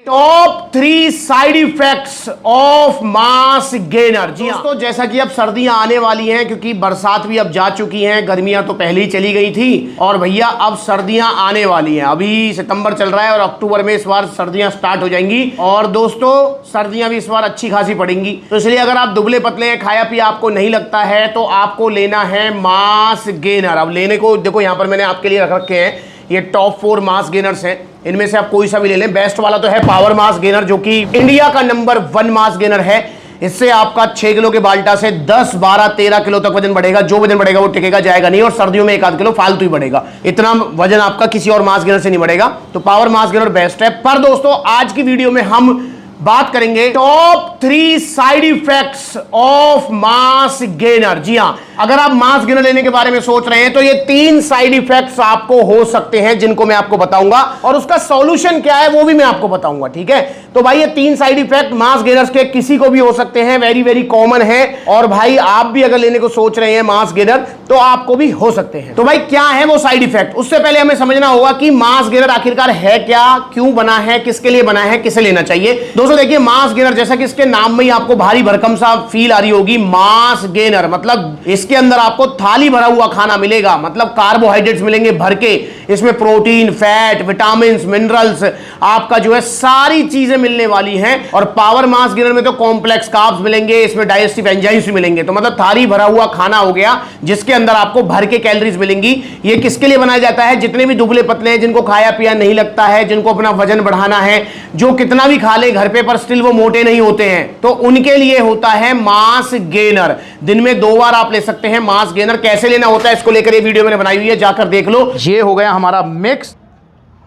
Top 3 side effects of mass gainer. जी दोस्तों, जैसा कि अब सर्दियां आने वाली हैं, क्योंकि बरसात भी अब जा चुकी हैं, गर्मियां तो पहले ही चली गई थी और भैया अब सर्दियां आने वाली हैं। अभी सितंबर चल रहा है और अक्टूबर में इस बार सर्दियां स्टार्ट हो जाएंगी और दोस्तों सर्दियां भी इस बार अच्छी खासी पड़ेंगी। तो इसलिए अगर आप दुबले पतले हैं, खाया पिया आपको नहीं लगता है, तो आपको लेना है मास गेनर। अब लेने को देखो, यहां पर मैंने आपके लिए रख रखे हैं, ये टॉप 4 मास गेनर्स हैं। इनमें से आप कोई सा भी ले लें। बेस्ट वाला तो है पावर मास गेनर, जो कि इंडिया का नंबर 1 मास गेनर है। इससे आपका 6 किलो के बाल्टा से 10, 12, 13 किलो तक वजन बढ़ेगा। जो वजन बढ़ेगा वो टिकेगा जाएगा नहीं और सर्दियों में 1 आध किलो फालतू ही बढ़ेगा। इतना वजन आपका किसी और मास गेनर से नहीं बढ़ेगा। तो पावर मास गेनर बेस्ट है। पर दोस्तों आज की वीडियो में हम बात करेंगे top 3 side effects of mass gainer. जी हां, अगर आप मास गेनर लेने के बारे में सोच रहे हैं तो ये 3 साइड इफेक्ट्स आपको हो सकते हैं, जिनको मैं आपको बताऊंगा और उसका सॉल्यूशन क्या है वो भी मैं आपको बताऊंगा। ठीक है, तो भाई ये 3 साइड इफेक्ट मास गेनर्स के किसी को भी हो सकते हैं, वेरी वेरी कॉमन है। और भाई आप भी अगर लेने को सोच रहे हैं मास गेनर तो आपको भी हो सकते हैं। तो भाई क्या है वो साइड इफेक्ट, उससे पहले हमें समझना होगा कि मास गेनर आखिरकार है क्या, क्यों बना है, किसके लिए बना है, किसे लेना चाहिए। दोस्तों देखिए, मास गेनर जैसा कि इसके नाम में ही आपको भारी भरकम सा फील आ रही होगी। मास गेनर मतलब इसके अंदर आपको थाली भरा हुआ खाना मिलेगा, मतलब कार्बोहाइड्रेट्स मिलेंगे भर के। इसमें प्रोटीन, फैट, विटामिन, मिनरल्स, आपका जो है सारी चीजें मिलने वाली हैं। और पावर मास गेनर में तो कॉम्प्लेक्स कार्ब्स मिलेंगे, इसमें डाइजेस्टिव एंजाइम्स भी मिलेंगे। तो मतलब थाली भरा हुआ खाना हो गया, जिसके अंदर आपको भर के कैलोरीज मिलेंगी। ये किसके लिए बनाया जाता है? जितने भी दुबले पतले हैं, जिनको खाया पिया नहीं लगता है, जिनको अपना वजन बढ़ाना है, जो कितना भी खा ले घर पे पर स्टिल वो मोटे नहीं होते हैं, तो उनके लिए होता है मास गेनर। दिन में 2 बार आप ले सकते हैं मास गेनर। कैसे लेना होता है इसको लेकर ये वीडियो मैंने बनाई हुई है, जाकर देख लो। ये हो गया हमारा मिक्स,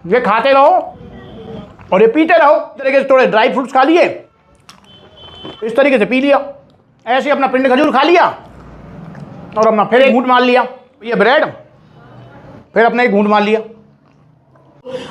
ये खाते रहो और ये पीते रहो। इस तरीके से थोड़े ड्राई फ्रूट्स खा लिए, इस तरीके से पी लिया, ऐसे अपना पिंड खजूर खा लिया और अपना फिर एक घूंट मार लिया। ये ब्रेड, फिर अपना एक घूंट मार लिया।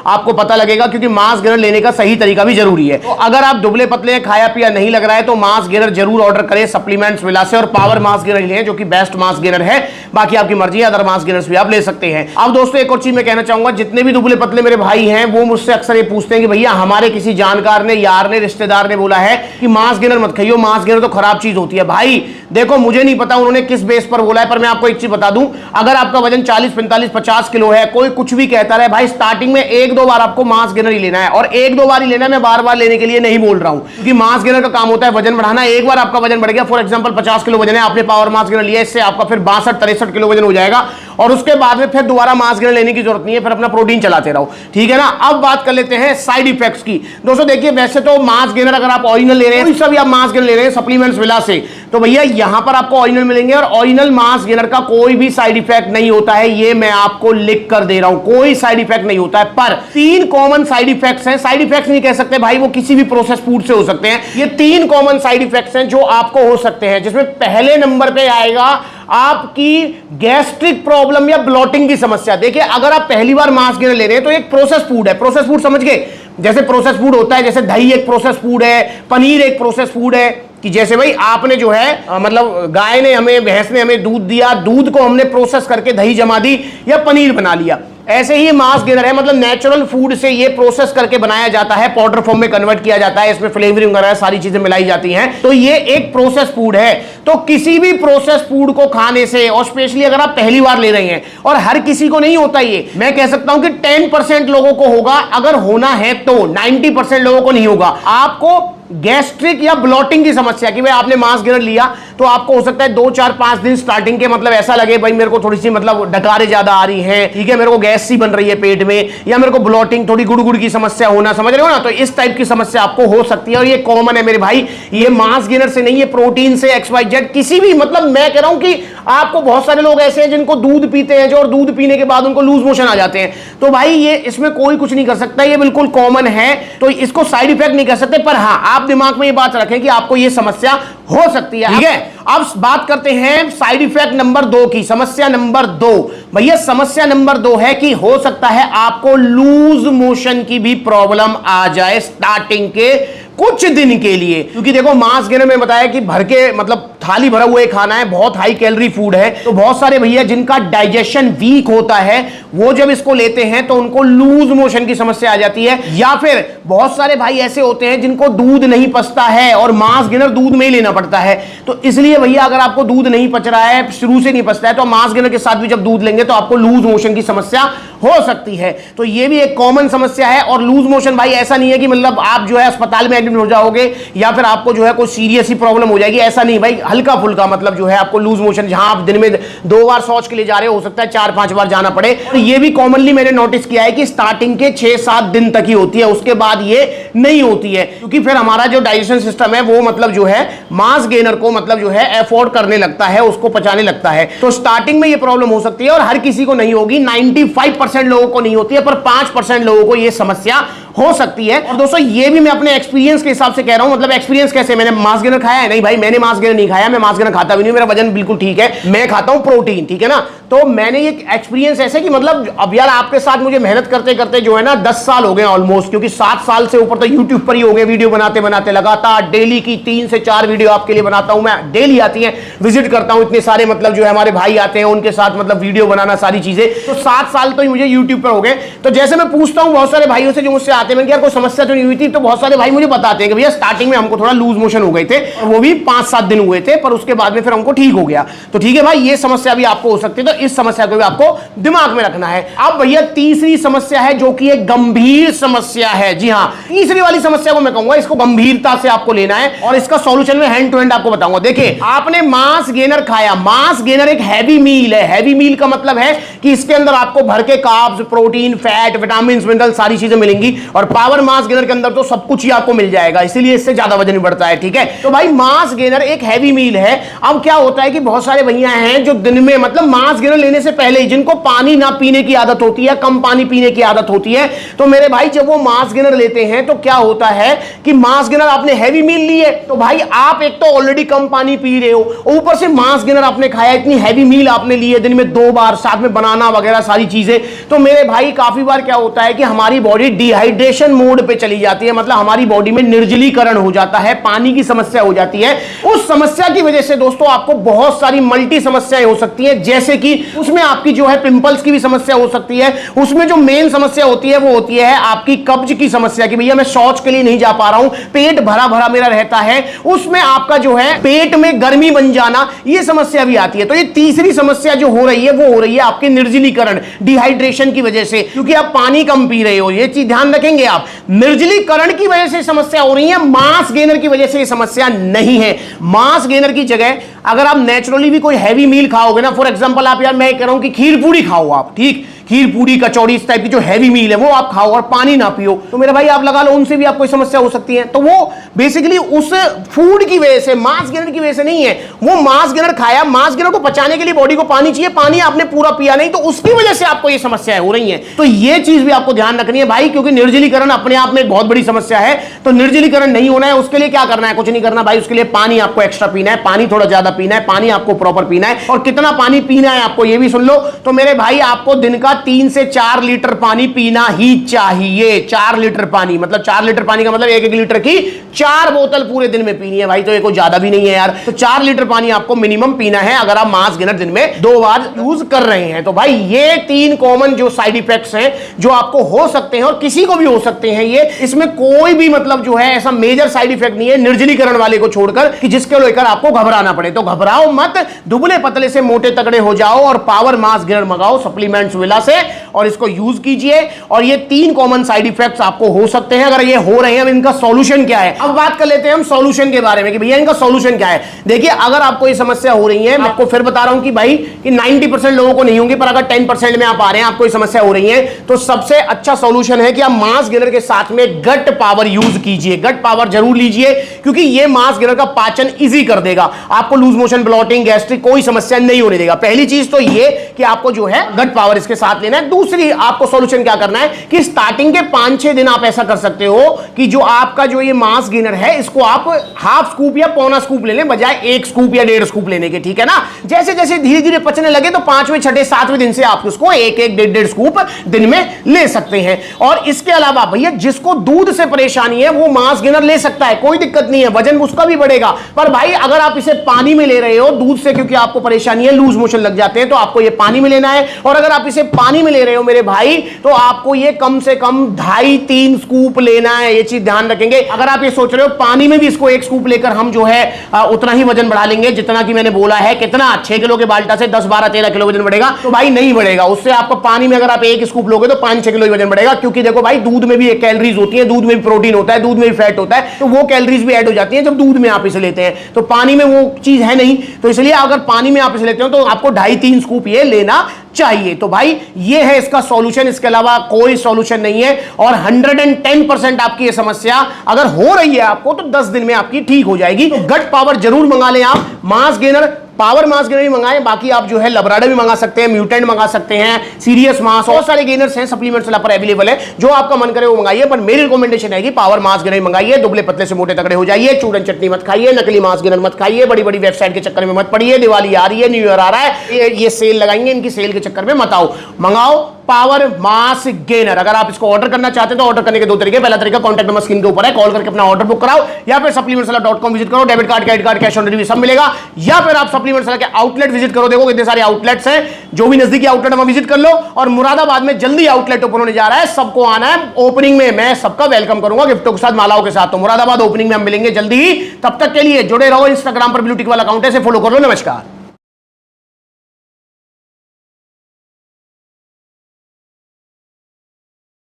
आपको पता लगेगा, क्योंकि मास गेनर लेने का सही तरीका भी जरूरी है। तो अगर आप दुबले पतले हैं, खाया पिया नहीं लग रहा है, तो मास गेनर जरूर ऑर्डर करें सप्लीमेंट्स विला से और पावर मास गेनर लें, जो कि बेस्ट मास गेनर है। बाकी आपकी मर्जी है, अदर मास गेनर्स भी आप ले सकते हैं। अब दोस्तों एक और चीज मैं कहना चाहूंगा, जितने भी दुबले पतले मेरे भाई हैं वो मुझसे अक्सर ये पूछते हैं कि भैया हमारे किसी जानकार ने, यार ने, रिश्तेदार ने बोला है कि मास गेनर मत खाइयो, मास गेनर तो खराब चीज होती है। भाई देखो, मुझे नहीं पता उन्होंने किस बेस पर बोला है, पर मैं आपको एक चीज बता दूं, अगर आपका वजन 40, 45, 50 किलो है, कोई कुछ भी कहता रहे, भाई स्टार्टिंग में 1-2 बार आपको मास गेनर ही लेना है। और 1-2 बार ही लेना है, मैं बार-बार लेने के लिए नहीं बोल रहा हूं, क्योंकि मास गेनर का काम होता है वजन बढ़ाना। एक बार आपका वजन बढ़ गया, फॉर एग्जांपल 50 किलो वजन है, आपने पावर मास गेनर लिया, इससे आपका फिर 62-63 किलो वजन हो जाएगा और उसके बाद में फिर दोबारा मास गेनर लेने की जरूरत नहीं है, फिर अपना प्रोटीन चलाते रहो। ठीक है ना। अब बात कर लेते हैं साइड इफेक्ट्स की। दोस्तों देखिए, वैसे तो मास गेनर अगर आप ओरिजिनल ले रहे हैं, कोई सा भी आप मास गेनर ले रहे हैं सप्लीमेंट्स विला से, तो भैया यहां पर आपको ओरिजिनल मिलेंगे और ओरिजिनल मास गेनर का कोई भी साइड इफेक्ट नहीं होता है। ये मैं आपको लिख कर दे रहा हूं, कोई साइड इफेक्ट नहीं होता है। पर 3 कॉमन साइड इफेक्ट्स हैं। साइड इफेक्ट्स नहीं कह सकते भाई, वो किसी भी प्रोसेस फूड से हो सकते हैं। ये 3 कॉमन साइड इफेक्ट्स हैं जो आपको हो सकते हैं, जिसमें पहले नंबर पे आएगा आपकी गैस्ट्रिक प्रॉब्लम या ब्लॉटिंग की समस्या। देखिए, अगर आप पहली बार मास गेनर ले रहे हैं तो एक प्रोसेस फूड है। प्रोसेस फूड समझ गए? जैसे प्रोसेस फूड होता है, जैसे दही एक प्रोसेस फूड है, पनीर एक प्रोसेस फूड है। कि जैसे भाई आपने जो है मतलब गाय ने हमें, भैंस ने हमें दूध दिया, दूध को हमने प्रोसेस करके दही जमा दी या पनीर बना लिया। ऐसे ही मास गेनर है, मतलब नेचुरल फूड से ये प्रोसेस करके बनाया जाता है, पाउडर फॉर्म में कन्वर्ट किया जाता है, इसमें फ्लेवरिंग वगैरह सारी चीजें मिलाई जाती हैं। तो ये एक प्रोसेस फूड है। तो किसी भी प्रोसेस फूड को खाने से, और स्पेशली अगर आप पहली बार ले रहे हैं, और हर किसी को नहीं होता, ये मैं कह सकता हूं कि 10% लोगों को होगा, अगर होना है तो 90% लोगों को नहीं होगा। आपको गैस्ट्रिक या ब्लॉटिंग की समस्या कि भाई आपने मास गेनर लिया तो आपको हो सकता है 2, 4, 5 दिन स्टार्टिंग के मतलब ऐसा लगे भाई मेरे को थोड़ी सी मतलब डकारें ज्यादा आ रही हैं, ठीक है, मेरे को गैस सी बन रही है पेट में, या मेरे को ब्लॉटिंग, थोड़ी गुड़गुड़ की समस्या होना, समझ रहे हो ना। तो इस टाइप की समस्या आपको हो सकती है और ये कॉमन है मेरे भाई। ये मास गेनर से नहीं, ये प्रोटीन से, XYZ किसी भी, मतलब मैं कह रहा हूं कि आपको बहुत सारे लोग ऐसे हैं जिनको दूध पीते हैं जो, और दूध पीने के बाद उनको लूज मोशन आ जाते हैं। तो भाई ये इसमें कोई कुछ नहीं कर सकता, ये बिल्कुल कॉमन है, तो इसको साइड इफेक्ट नहीं कर सकते। पर हां, आप दिमाग में ये बात रखें कि आपको ये समस्या हो सकती है। ठीक है, अब बात करते हैं साइड इफेक्ट नंबर 2 की। समस्या नंबर 2, भैया समस्या नंबर 2 है कि हो सकता है आपको लूज मोशन की भी प्रॉब्लम आ जाए स्टार्टिंग के कुछ दिन के लिए। क्योंकि देखो, मास गेनर में बताया कि भर के मतलब थाली भरा हुआ खाना है, बहुत हाई कैलोरी फूड है। तो बहुत सारे भैया जिनका डाइजेशन वीक होता है वो जब इसको लेते हैं तो उनको लूज मोशन की समस्या आ जाती है। या फिर बहुत सारे भाई ऐसे होते हैं जिनको दूध नहीं पचता है और मांस गेनर दूध में ही लेना पड़ता है। तो इसलिए भैया अगर आपको दूध नहीं पच रहा है, शुरू से नहीं पचता है, तो मांस गेनर के साथ भी जब दूध लेंगे तो आपको लूज मोशन की समस्या हो सकती है। तो ये भी एक कॉमन समस्या है। और लूज मोशन भाई ऐसा नहीं है कि मतलब आप जो है अस्पताल में एडमिट हो जाओगे या फिर आपको जो है कोई सीरियस ही प्रॉब्लम हो जाएगी, ऐसा नहीं भाई। हल्का फुल्का मतलब जो है आपको लूज मोशन, जहां आप दिन में 2 बार शौच के लिए जा रहे हो सकता है 4-5 बार जाना पड़े। और ये भी कॉमनली मैंने नोटिस किया है कि स्टार्टिंग के 6-7 दिन तक ही होती है, उसके बाद ये नहीं होती है, क्योंकि फिर हमारा जो डाइजेशन सिस्टम है वो मतलब जो है मांस गेनर को मतलब जो है अफोर्ड करने लगता है, उसको पचाने लगता है। तो स्टार्टिंग में ये प्रॉब्लम हो सकती है और हर किसी को नहीं होगी, 95% लोगों को नहीं होती है, पर 5% लोगों को ये समस्या हो सकती है। और दोस्तों ये भी मैं अपने एक्सपीरियंस के हिसाब से कह रहा हूं। मतलब एक्सपीरियंस कैसे, मैंने मांस गेनर खाया है? नहीं भाई, मैंने मांस गेनर नहीं खाया, मैं मांस गेनर खाता भी नहीं, मेरा वजन बिल्कुल ठीक है, मैं खाता हूं प्रोटीन, ठीक है ना। तो मैंने ये एक्सपीरियंस ऐसे कि मतलब अब यार आपके साथ मुझे मेहनत करते करते जो है ना 10 साल हो गए ऑलमोस्ट, क्योंकि 7 साल से ऊपर तो यूट्यूब पर ही हो गए, वीडियो बनाते बनाते लगातार डेली की 3 से 4 वीडियो आपके लिए बनाता हूं मैं। डेली आती है, विजिट करता हूं, इतने सारे मतलब जो है हमारे भाई आते हैं, उनके साथ मतलब वीडियो बनाना, सारी चीजें। तो 7 साल तो मुझे यूट्यूब पर हो गए। तो जैसे मैं पूछता हूं बहुत सारे भाइयों से जो मुझसे आते हैं, यार कोई समस्या तो नहीं हुई थी? तो बहुत सारे भाई मुझे बताते हैं कि भैया स्टार्टिंग में हमको थोड़ा लूज मोशन हो गए थे, और वो भी 5-7 दिन हुए थे, पर उसके बाद में फिर हमको ठीक हो गया। तो ठीक है भाई, ये समस्या भी आपको हो सकती है, तो इस समस्या को भी आपको दिमाग में रखना है। अब भैया तीसरी समस्या है जो कि एक गंभीर समस्या है। जी हां, तीसरी वाली समस्या को मैं कहूंगा इसको गंभीरता से आपको लेना है और इसका सॉल्यूशन में हैंड टू हैंड आपको बताऊंगा। देखिए, आपने मांस गेनर खाया, मांस गेनर एक हैवी मील है। हैवी मील का मतलब है कि इसके अंदर आपको भर के carbs, protein, fat, vitamin, mineral सारी चीजें मिलेंगी, और पावर मांस गेनर के अंदर तो सब कुछ ही आपको मिल जाएगा, इसीलिए इससे ज्यादा वजन बढ़ता है, ठीक है। तो भाई मांस गेनर एक हैवी मील है। अब क्या होता है कि बहुत सारे भैया हैं जो दिन में मतलब मांस गेनर लेने से पहले ही जिनको पानी ना पीने की आदत होती है, कम पानी पीने की आदत होती है, तो मेरे भाई जब वो मांस गेनर लेते हैं तो क्या होता है कि मांस गेनर आपने हैवी मील ली है, तो भाई आप एक तो ऑलरेडी कम पानी पी रहे हो, ऊपर से मांस गेनर आपने खाया, इतनी हैवी मील आपने ली है, दिन में 2 बार, साथ में बनाना वगैरह सारी चीजें। तो मेरे भाई काफी बार क्या होता है कि हमारी बॉडी डिहाइड्रेशन मोड पे चली जाती है, मतलब हमारी बॉडी में निर्जलीकरण हो जाता है, पानी की समस्या हो जाती है। उस समस्या की वजह से दोस्तों आपको बहुत सारी मल्टी समस्याएं हो सकती हैं, जैसे कि उसमें आपकी जो है पिंपल्स की भी समस्या हो सकती है। उसमें जो मेन समस्या होती है वो होती है आपकी कब्ज की समस्या, कि भैया मैं शौच के लिए नहीं जा पा रहा हूं, पेट भरा भरा मेरा रहता है, उसमें आपका जो है पेट में गर्मी बन जाना, ये समस्या भी आती है। तो ये तीसरी समस्या जो हो रही है वो हो रही है आपके निर्जलीकरण, डिहाइड्रेशन की वजह से, क्योंकि आप पानी कम पी रहे हो। ये चीज ध्यान रखेंगे आप, निर्जलीकरण की वजह से समस्या हो रही है, मांस गेनर की वजह से ये समस्या नहीं है। मांस गेनर की जगह अगर आप नेचुरली भी कोई हैवी मील खाओगे ना, फॉर एग्जांपल आप, यार मैं कह रहा हूं कि खीर पूरी खाओ आप, ठीक, खीर पूरी कचौड़ी इस टाइप की जो हैवी मील है वो आप खाओ और पानी ना पियो, तो मेरे भाई आप लगा लो उनसे भी आपको समस्या हो सकती है। तो वो बेसिकली उस फूड की वजह से, मांस गेनर की वजह से नहीं है। वो मांस गेनर खाया, मांस गेनर को पचाने के लिए बॉडी को पानी चाहिए, पानी आपने पूरा पिया नहीं, तो उसकी वजह से आपको ये समस्याएं हो रही हैं। तो ये चीज भी आपको ध्यान रखनी है भाई, क्योंकि निर्जलीकरण अपने आप में एक बहुत बड़ी समस्या है। तो निर्जलीकरण नहीं होना है, उसके लिए क्या करना है? कुछ नहीं करना भाई, उसके लिए पानी आपको एक्स्ट्रा पीना है, पानी थोड़ा ज्यादा पीना है, पानी आपको प्रॉपर पीना है। और कितना पानी पीना है आपको ये भी सुन लो। तो मेरे भाई आपको दिन का 3 से 4 लीटर पानी पीना ही चाहिए। 4 लीटर पानी मतलब 4 लीटर पानी का मतलब 1-1 लीटर की 4 बोतल पूरे दिन में पीनी है भाई, तो ये कोई ज्यादा भी नहीं है यार। तो 4 लीटर पानी आपको मिनिमम पीना है अगर आप मांस गेनर दिन में 2 बार यूज कर रहे हैं। तो भाई ये 3 कॉमन जो साइड इफेक्ट्स हैं जो आपको हो सकते हैं और किसी को भी हो सकते हैं, ये इसमें कोई भी मतलब जो है ऐसा मेजर साइड इफेक्ट नहीं है निर्जलीकरण वाले को छोड़कर कि जिसके लेकर आपको घबराना पड़े। तो घबराओ मत, दुबले पतले से मोटे तगड़े हो जाओ और पावर मांस गेनर मंगाओ सप्लीमेंट्स विला से और इसको यूज कीजिए। और ये 3 कॉमन साइड इफेक्ट्स आपको हो सकते हैं। अगर ये हो रहे हैं, अब इनका सॉल्यूशन क्या है? अब बात कर लेते हैं हम सॉल्यूशन के बारे में कि भैया इनका सॉल्यूशन क्या है। देखिए, अगर आपको ये समस्या हो रही है, मैं आपको फिर बता रहा हूं कि भाई कि 90% लोगों को नहीं होंगी, पर अगर 10% में आप आ रहे हैं, आपको ये समस्या हो रही है, तो सबसे अच्छा सॉल्यूशन है कि आप मांस गेनर के साथ में गट पावर यूज कीजिए। गट पावर जरूर लीजिए, क्योंकि ये मांस गेनर का पाचन इजी कर देगा, आपको लूज मोशन, ब्लॉटिंग, गैस्ट्रिक कोई समस्या नहीं होने देगा। पहली चीज तो ये कि आपको जो है गट पावर इसके साथ लेना है। दूसरी आपको सॉल्यूशन क्या करना है कि स्टार्टिंग के 5-6 दिन आप ऐसा कर सकते हो कि जो आपका जो ये मांस गेनर है इसको आप हाफ स्कूप या पौना स्कूप ले लें, बजाय 1 स्कूप या 1.5 स्कूप लेने के, ठीक है ना। जैसे जैसे धीरे धीरे पचने लगे तो 5वें, 6ठे, 7वें दिन से आप उसको 1-1, 1.5 स्कूप दिन में ले सकते हैं। और इसके अलावा भैया जिसको दूध से परेशानी है वो मांस गेनर ले सकता है, कोई दिक्कत नहीं है, वजन उसका भी बढ़ेगा। पर भाई अगर आप इसे पानी में ले रहे हो दूध से, क्योंकि आपको परेशानी है, लूज मोशन लग जाते हैं, तो आपको ये पानी में लेना है। और अगर आप इसे पानी में ले रहे हो मेरे भाई, तो आपको ये कम से कम 2.5-3 स्कूप लेना है। ये चीज ध्यान रखेंगे। अगर आप ये सोच रहे हो पानी में भी इसको 1 स्कूप लेकर हम जो है उतना ही वजन बढ़ा लेंगे जितना कि मैंने बोला है, कितना 6 किलो के बाल्टा से 10, 12, 13 किलो वजन बढ़ेगा, तो भाई नहीं बढ़ेगा। उससे आपको पानी में अगर आप 1 स्कूप लोगे तो 5-6 किलो वजन बढ़ेगा। क्योंकि देखो भाई, दूध में भी एक कैलोरीज होती है, दूध में भी प्रोटीन होता है, दूध में भी फैट होता है, तो वो कैलोरीज भी ऐड हो जाती है जब दूध में आप इसे लेते हैं। तो पानी में वो चीज है नहीं, तो इसलिए अगर पानी में आप इसे लेते हो तो आपको 2.5-3 स्कूप ये लेना चाहिए। तो भाई ये है इसका सॉल्यूशन, इसके अलावा कोई सॉल्यूशन नहीं है। और 110% आपकी ये समस्या अगर हो रही है आपको, तो 10 दिन में आपकी ठीक हो जाएगी। तो गट पावर जरूर मंगा लें आप। Mass gainer, power mass gainer ही मंगाएं। बाकी आप जो है लबराडा भी मंगा सकते हैं, म्यूटेंट मंगा सकते हैं, सीरियस मास, बहुत सारे गेनर्स हैं सप्लीमेंट्स पर अवेलेबल है। जो आपका मन करे वो मंगाइए, पर मेरी रिकमेंडेशन है कि पावर मास गेनर मंगाइए। दुबले पतले से मोटे तगड़े हो जाइए। चूरन चटनी मत खाइए, नकली मास गेनर मत खाइए, बड़ी बड़ी वेबसाइट के चक्कर में मत पड़िए। दिवाली आ रही है, न्यू ईयर आ रहा है, ये सेल लगाएंगे, इनकी सेल के चक्कर में मत आओ। मंगाओ पावर मास गेनर। अगर आप इसको ऑर्डर करना चाहते हैं तो ऑर्डर करने के 2 तरीके। पहला तरीका, कॉन्टैक्ट नंबर स्क्रीन के ऊपर है, कॉल करके अपना ऑर्डर बुक कराओ, या फिर supplementsala.com विजिट करो, debit card, credit card, cash on delivery सब मिलेगा। या फिर आप सप्लीमेंट्स वाला के आउटलेट विजिट करो, देखो कितने सारे आउटलेट्स हैं, जो भी नजदीकी आउटलेट हम विजिट कर लो। और मुरादाबाद में जल्दी आउटलेट ओपन होने जा रहा है, सबको आना है। ओपनिंग में मैं सबका वेलकम करूंगा, गिफ्टों के साथ, मालाओं के साथ। तो मुरादाबाद ओपनिंग में हम मिलेंगे जल्दी ही। तब तक के लिए जुड़े रहो। इंस्टाग्राम पर ब्लू टिक वाला अकाउंट है, फॉलो कर लो। नमस्कार।